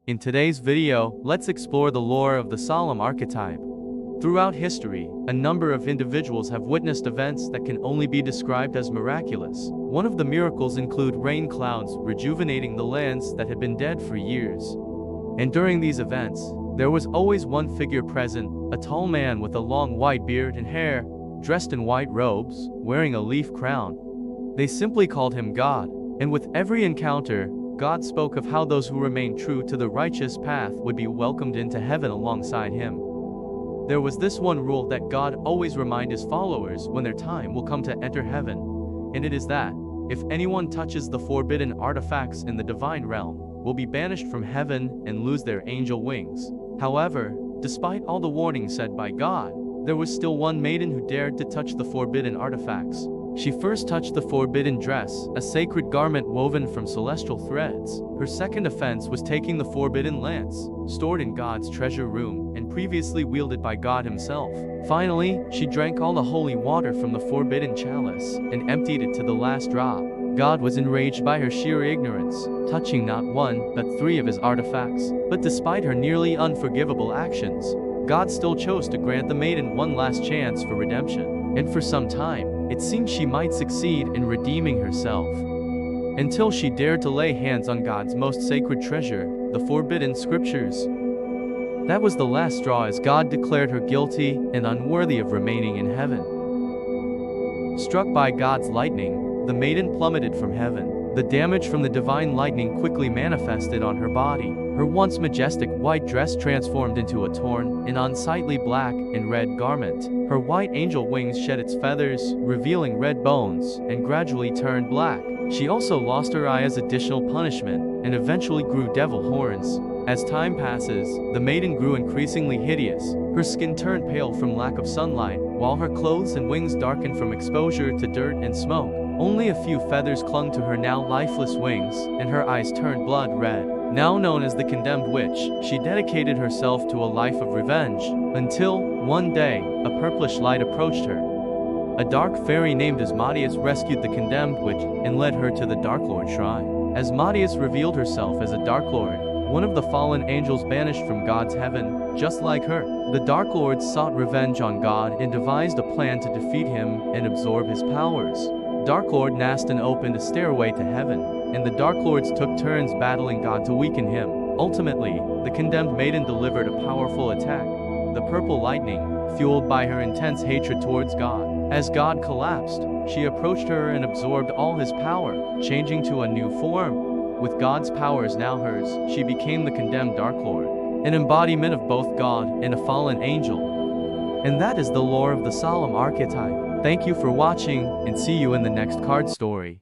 In today's video, let's explore the lore of the Solemn archetype. Throughout history, a number of individuals have witnessed events that can only be described as miraculous. One of the miracles include rain clouds rejuvenating the lands that had been dead for years. And during these events, there was always one figure present, a tall man with a long white beard and hair, dressed in white robes, wearing a leaf crown. They simply called him God, and with every encounter, God spoke of how those who remained true to the righteous path would be welcomed into heaven alongside him. There was this one rule that God always reminded his followers when their time will come to enter heaven, and it is that, if anyone touches the forbidden artifacts in the divine realm, will be banished from heaven and lose their angel wings. However, despite all the warnings said by God, there was still one maiden who dared to touch the forbidden artifacts. She first touched the forbidden dress, a sacred garment woven from celestial threads. Her second offense was taking the forbidden lance, stored in God's treasure room and previously wielded by God himself. Finally, she drank all the holy water from the forbidden chalice and emptied it to the last drop. God was enraged by her sheer ignorance, touching not one, but 3 of his artifacts. But despite her nearly unforgivable actions, God still chose to grant the maiden one last chance for redemption. And for some time, it seemed she might succeed in redeeming herself. Until she dared to lay hands on God's most sacred treasure, the forbidden scriptures. That was the last straw as God declared her guilty and unworthy of remaining in heaven. Struck by God's lightning, the maiden plummeted from heaven. The damage from the divine lightning quickly manifested on her body. Her once majestic white dress transformed into a torn and unsightly black and red garment. Her white angel wings shed its feathers, revealing red bones, and gradually turned black. She also lost her eye as additional punishment, and eventually grew devil horns. As time passes, the maiden grew increasingly hideous. Her skin turned pale from lack of sunlight, while her clothes and wings darkened from exposure to dirt and smoke. Only a few feathers clung to her now lifeless wings, and her eyes turned blood red. Now known as the Condemned Witch, she dedicated herself to a life of revenge, until, one day, a purplish light approached her. A dark fairy named Asmodeus rescued the Condemned Witch and led her to the Darklord shrine. Asmodeus revealed herself as a Darklord, one of the fallen angels banished from God's heaven, just like her. The Darklords sought revenge on God and devised a plan to defeat him and absorb his powers. Darklord Nastan opened a stairway to heaven, and the Darklords took turns battling God to weaken him. Ultimately, the condemned maiden delivered a powerful attack, the purple lightning, fueled by her intense hatred towards God. As God collapsed, she approached her and absorbed all his power, changing to a new form. With God's powers now hers, she became the condemned Darklord, an embodiment of both God and a fallen angel. And that is the lore of the Solemn archetype. Thank you for watching, and see you in the next card story.